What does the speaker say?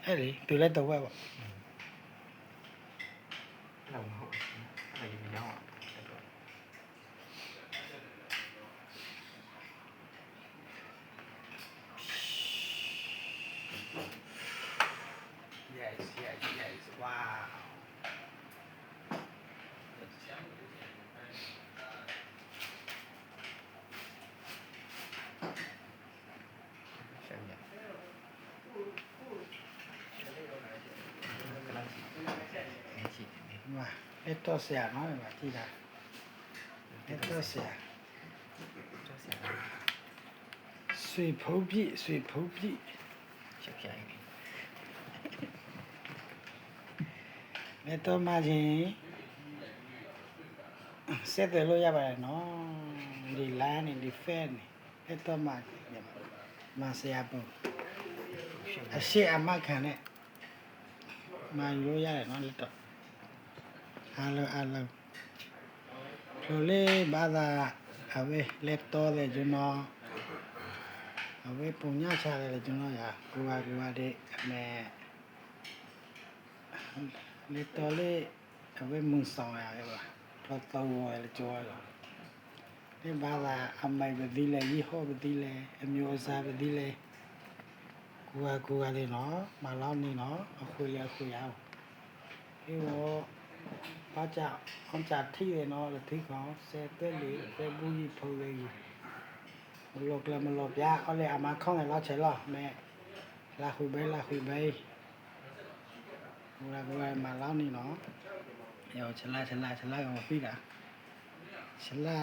အဲ့လေသူလည်းတော့ဝက်ပေါ့ เราเขาอะไรอยู่เนาะ yes yes yes wow ใช่ไหมกำลังฉีด มาเล็ดตัวเสียน้อยมาที่ไหนเล็ดตัวเสีย เจ้าเสีย 水泡屁 เฉียบใหญ่ လက်တော့မှချင်းဆက်တယ်လို့ရပါတယ်နော်ဒီလမ်းနေဒီဖက်နေလက်တော့မှမဆရာပုံအရှိအမခံနဲ့မာယူလို့ရတယ်နော်လက်တော့အားလုံးလိုလေးဘာသာအဝေးလက်တော့တဲ့ကျွန်တော်အဝေးပုံညချတယ်ကျွန်တော်ရကိုကတဲ့အမေလက်တော်လေးအဝေးမွန်ဆောင်ရတယ်ပါတော့တော့ဝယ်ကြောရဒီဘာသာအမိုင်ပတိလေရီဟောပတိလေအမျိုးအစားပတိလေကိုကလေးနော်မလောက်နေနော်အခုရအောင်ဒီတော့ဘာကြောင့်အောင်ကြထိရနော်ထိကောင်ဆယ်သက်လေးဆယ်ဘူးကြီးဖုံးလေးကြီးမလို့ပြအောင်လေအမခေါင်းနဲ့လောက်ချေလောက်မဲလာခုပဲဟိုကမလောက်နေနော်ရောချလာကောင်ပြီးတာချလာ